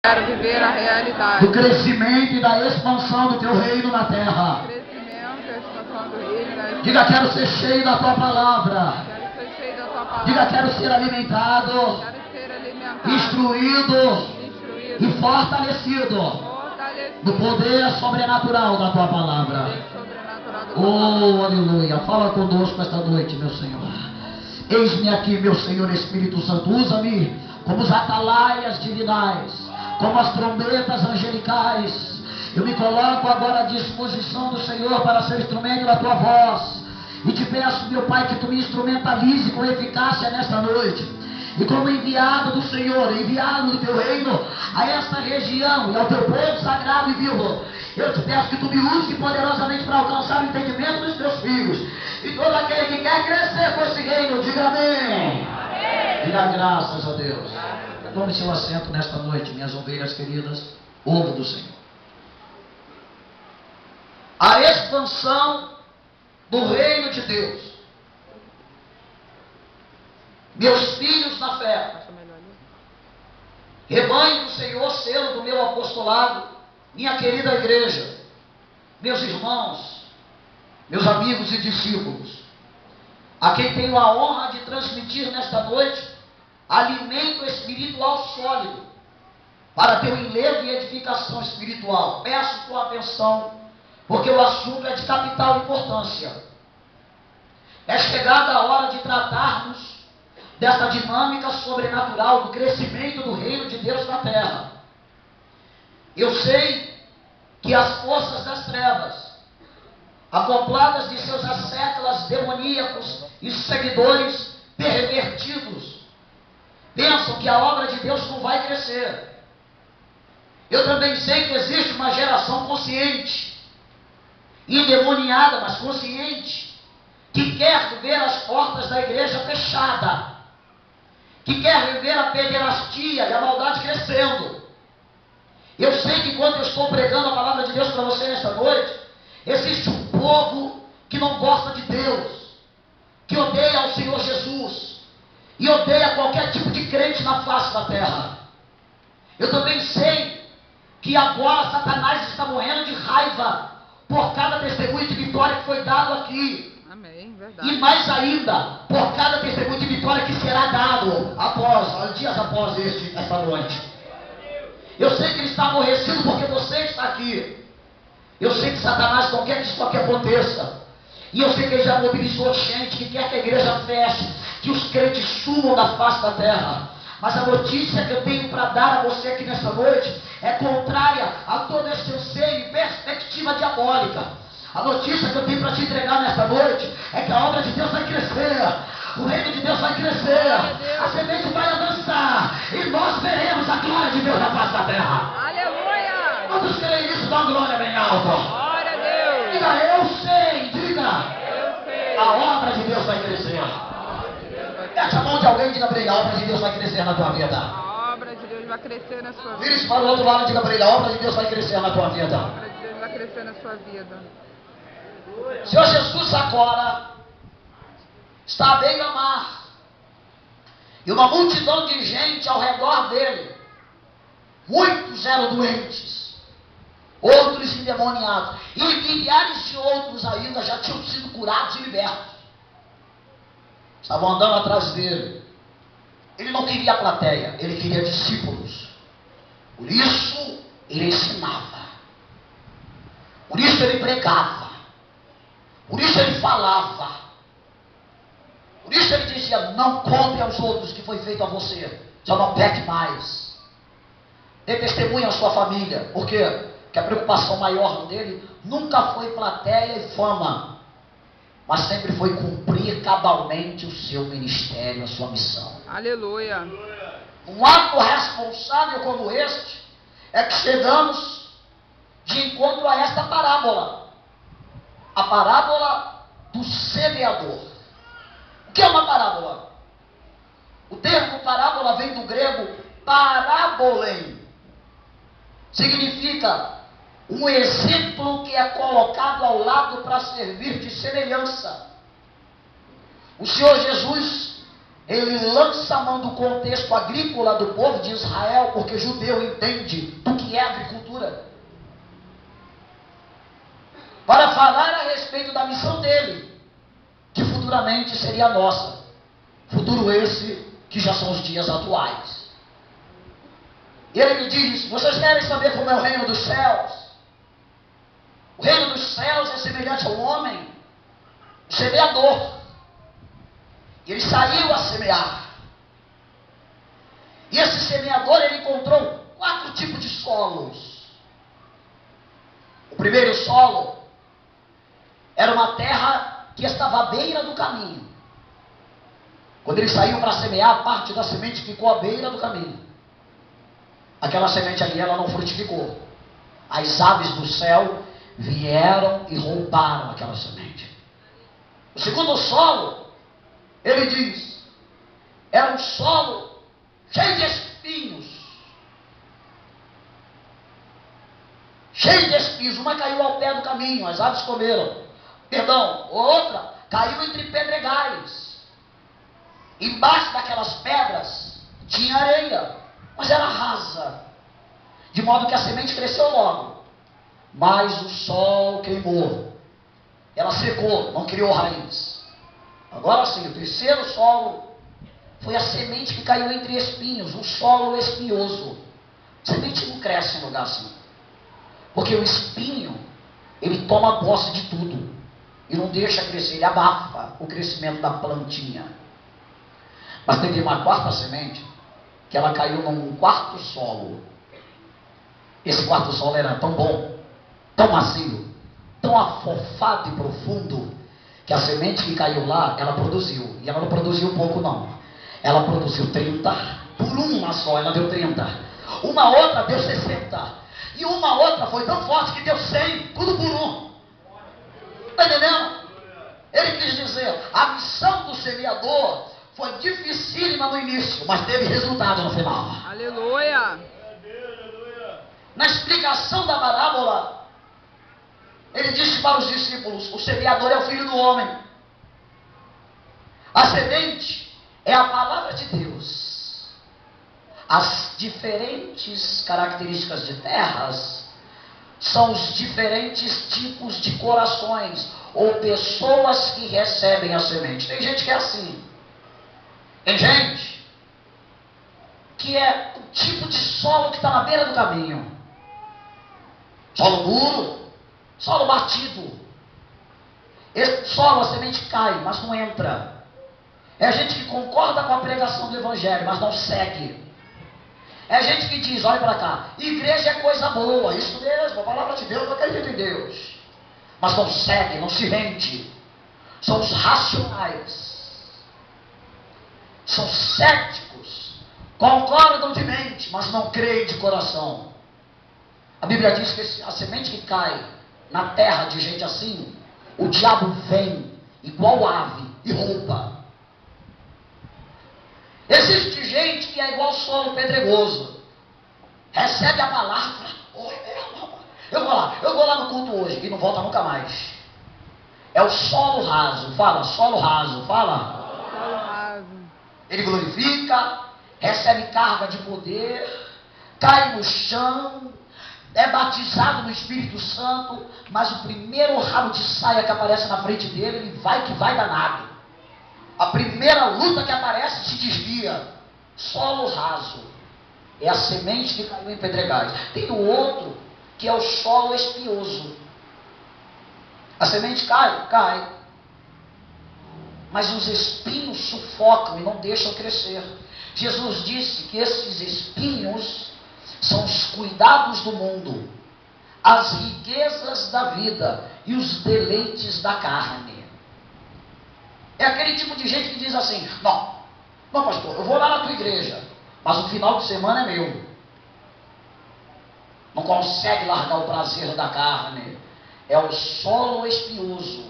Quero viver a realidade do crescimento e da expansão do teu reino na terra. crescimento e expansão do reino, da Diga, quero ser cheio da tua palavra. Quero ser cheio da tua palavra. Diga, quero ser alimentado, Quero ser alimentado, instruído instruído, e fortalecido fortalecido no poder sobrenatural da tua palavra. poder sobrenatural da tua palavra. Oh, aleluia. Fala conosco esta noite, meu Senhor. Eis-me aqui, meu Senhor Espírito Santo. Usa-me como os atalaias divinais, como as trombetas angelicais. Eu me coloco agora à disposição do Senhor para ser instrumento da tua voz. E te peço, meu Pai, que tu me instrumentalize com eficácia nesta noite. E como enviado do Senhor, enviado do teu reino a esta região e ao teu povo sagrado e vivo, eu te peço que tu me use poderosamente para alcançar o entendimento dos teus filhos. E todo aquele que quer crescer com esse reino, diga amém. Amém. Diga graças a Deus. Tome seu assento nesta noite, minhas ovelhas queridas, ouva do Senhor. A expansão do reino de Deus. Meus filhos na fé, rebanho do Senhor, selo do meu apostolado, minha querida igreja, meus irmãos, meus amigos e discípulos, a quem tenho a honra de transmitir nesta noite alimento espiritual sólido para teu enlevo e edificação espiritual. Peço tua atenção, porque o assunto é de capital importância. É chegada a hora de tratarmos desta dinâmica sobrenatural do crescimento do reino de Deus na terra. Eu sei que as forças das trevas, acopladas de seus asséculas demoníacos e seguidores pervertidos, pensam que a obra de Deus não vai crescer. Eu também sei que existe uma geração consciente, endemoniada, mas consciente, que quer ver as portas da igreja fechadas, que quer ver a pederastia e a maldade crescendo. Eu sei que quando eu estou pregando a palavra de Deus para você nesta noite, existe um povo que não gosta de Deus, que odeia ao Senhor Jesus e odeia qualquer tipo de crente na face da terra. Eu também sei que agora Satanás está morrendo de raiva por cada testemunho de vitória que foi dado aqui. Amém, verdade. E mais ainda, por cada testemunho de vitória que será dado dias após esta noite. Eu sei que ele está aborrecido porque você está aqui. Eu sei que Satanás não quer que isso aqui aconteça. E eu sei que ele já mobilizou gente que quer que a igreja feche, que os crentes sumam da face da terra. Mas a notícia que eu tenho para dar a você aqui nesta noite é contrária a todo esse anseio e perspectiva diabólica. A notícia que eu tenho para te entregar nesta noite é que a obra de Deus vai crescer, o reino de Deus vai crescer, a semente vai avançar e nós veremos a glória de Deus na face da terra. Aleluia! Quantos creem nisso? Dá uma glória bem alta. Glória a Deus! Diga, eu sei, diga, Eu sei. a obra de Deus vai crescer. Mete a mão de alguém e diga para ele, a obra de Deus vai crescer na tua vida. A obra de Deus vai crescer na sua vida. Vire-se para o outro lado e diga para ele, a obra de Deus vai crescer na tua vida. A obra de Deus vai crescer na sua vida. Senhor Jesus agora está à beira-mar e uma multidão de gente ao redor dele. Muitos eram doentes, outros endemoniados, e milhares de outros ainda já tinham sido curados e libertos. Estavam andando atrás dele. Ele não queria a plateia, ele queria discípulos. Por isso ele ensinava, por isso ele pregava, por isso ele falava, por isso ele dizia, não conte aos outros que foi feito a você, já não peque mais. Dê testemunho à sua família. Por quê? Porque a preocupação maior dele nunca foi plateia e fama, mas sempre foi cumprir cabalmente o seu ministério, a sua missão. Aleluia! Um ato responsável como este é que chegamos de encontro a esta parábola. A parábola do semeador. O que é uma parábola? O termo parábola vem do grego parabolem. Significa um exemplo que é colocado ao lado para servir de semelhança. O Senhor Jesus ele lança a mão do contexto agrícola do povo de Israel, porque judeu entende do que é agricultura, para falar a respeito da missão dele, que futuramente seria a nossa. Futuro esse que já são os dias atuais. E ele me diz: vocês querem saber como é o reino dos céus? O reino dos céus é semelhante ao homem, o semeador. E ele saiu a semear. E esse semeador, ele encontrou 4 tipos de solos. O primeiro solo era uma terra que estava à beira do caminho. Quando ele saiu para semear, parte da semente ficou à beira do caminho. Aquela semente ali, ela não frutificou. As aves do céu vieram e roubaram aquela semente. O segundo solo, ele diz, era um solo cheio de espinhos. Cheio de espinhos. Uma caiu ao pé do caminho, as aves comeram. Perdão, outra caiu entre pedregais. Embaixo daquelas pedras tinha areia, mas era rasa, de modo que a semente cresceu logo, mas o sol queimou, ela secou, não criou raiz. Agora sim, o terceiro solo foi a semente que caiu entre espinhos, um solo espinhoso. A semente não cresce em lugar assim, porque o espinho, ele toma posse de tudo e não deixa crescer, ele abafa o crescimento da plantinha. Mas teve uma quarta semente, que ela caiu num quarto solo. Esse quarto solo era tão bom, tão macio, tão afofado e profundo, que a semente que caiu lá, ela produziu. E ela não produziu pouco não. Ela produziu 30, por uma só ela deu 30. Uma outra deu 60. E uma outra foi tão forte que deu 100, tudo por um. Está entendendo? Ele quis dizer, a missão do semeador foi dificílima no início, mas teve resultado no final. Aleluia! Na explicação da parábola, ele disse para os discípulos: o semeador é o filho do homem. A semente é a palavra de Deus. As diferentes características de terras são os diferentes tipos de corações ou pessoas que recebem a semente. Tem gente que é assim. Tem gente que é o tipo de solo que está na beira do caminho. Solo duro, solo batido. Esse solo, a semente cai, mas não entra. É gente que concorda com a pregação do Evangelho, mas não segue. É gente que diz, olha para cá, igreja é coisa boa, isso mesmo, a palavra de Deus, eu acredito em Deus. Mas não segue, não se rende. São os racionais. São céticos, concordam de mente, mas não creem de coração. A Bíblia diz que a semente que cai na terra de gente assim, o diabo vem igual ave e rouba. Existe gente que é igual solo pedregoso, recebe a palavra, eu vou lá no culto hoje e não volta nunca mais. É o solo raso, fala, solo raso, fala. Solo raso. Ele glorifica, recebe carga de poder, cai no chão, é batizado no Espírito Santo, mas o primeiro rabo de saia que aparece na frente dele, ele vai que vai danado. A primeira luta que aparece se desvia. Solo raso. É a semente que caiu em pedregais. Tem o outro, que é o solo espinhoso. A semente cai. Mas os espinhos sufocam e não deixam crescer. Jesus disse que esses espinhos são os cuidados do mundo, as riquezas da vida e os deleites da carne. É aquele tipo de gente que diz assim, não pastor, eu vou lá na tua igreja, mas o final de semana é meu. Não consegue largar o prazer da carne. É o solo espinhoso.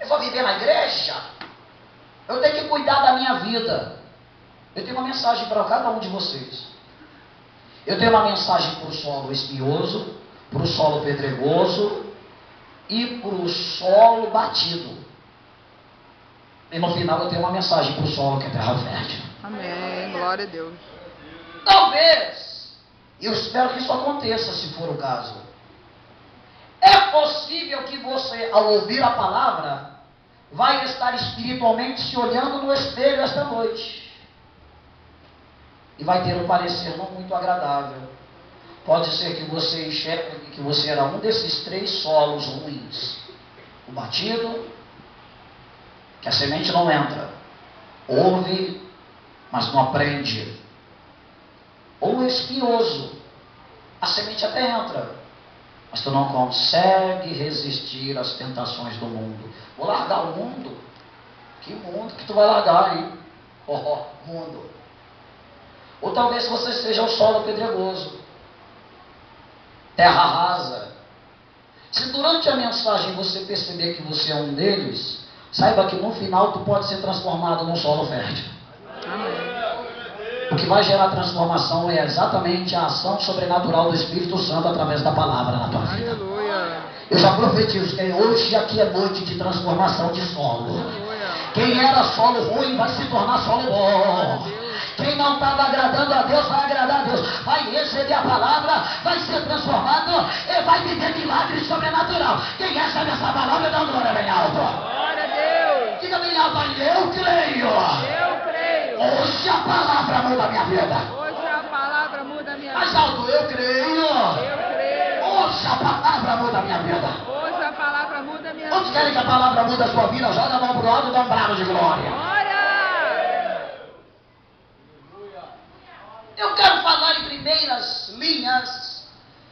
Eu vou viver na igreja, eu tenho que cuidar da minha vida. Eu tenho uma mensagem para cada um de vocês. Eu tenho uma mensagem para o solo espinhoso, para o solo pedregoso e para o solo batido. E no final eu tenho uma mensagem para o solo que é terra fértil. Amém. Glória a Deus. Talvez, eu espero que isso aconteça, se for o caso. É possível que você, ao ouvir a palavra, vai estar espiritualmente se olhando no espelho esta noite. E vai ter um parecer não muito agradável. Pode ser que você enxergue que você era um desses 3 solos ruins. O batido, que a semente não entra. Ouve, mas não aprende. Ou o espinhoso. A semente até entra, mas tu não consegue resistir às tentações do mundo. Vou largar o mundo? Que mundo que tu vai largar, hein? Mundo. Ou talvez você seja o solo pedregoso, terra rasa. Se durante a mensagem você perceber que você é um deles, saiba que no final tu pode ser transformado num solo fértil. Amém. O que vai gerar transformação é exatamente a ação sobrenatural do Espírito Santo através da palavra na tua vida. Aleluia. Eu já profetizo que hoje aqui é noite de transformação de solo. Aleluia. Quem era solo ruim vai se tornar solo bom. Quem não estava agradando a Deus vai agradar a Deus. Vai receber a palavra, vai ser transformado e vai viver milagre sobrenatural. Quem recebe essa palavra dá glória bem alto. Glória a Deus. Diga bem alto, eu creio. Eu creio. Hoje a palavra muda a minha vida. Hoje a palavra muda a minha Mais vida. alto, eu creio. Eu creio. Hoje a palavra muda a minha vida. Hoje a palavra muda a minha Quantos vida. querem que a palavra muda a sua vida? Joga a mão pro alto e dá um brado de glória. Glória. Eu quero falar em primeiras linhas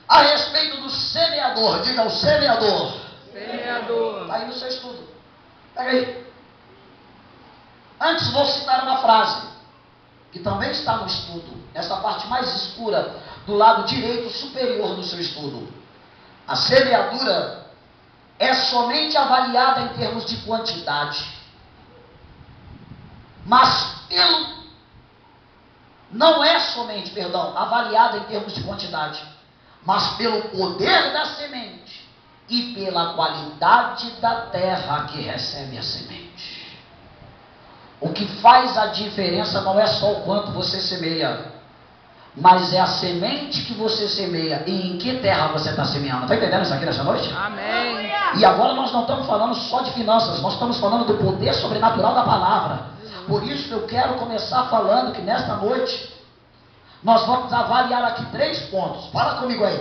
a respeito do semeador. Diga o semeador. Semeador. Está aí no seu estudo. Pega aí. Antes vou citar uma frase, que também está no estudo, nessa parte mais escura, do lado direito superior do seu estudo. A semeadura é somente avaliada em termos de quantidade. Mas não é somente, avaliada em termos de quantidade, mas pelo poder da semente e pela qualidade da terra que recebe a semente. O que faz a diferença não é só o quanto você semeia, mas é a semente que você semeia e em que terra você está semeando. Está entendendo isso aqui nessa noite? Amém. E agora nós não estamos falando só de finanças, nós estamos falando do poder sobrenatural da palavra. Por isso eu quero começar falando que nesta noite nós vamos avaliar aqui 3 pontos. Fala comigo aí.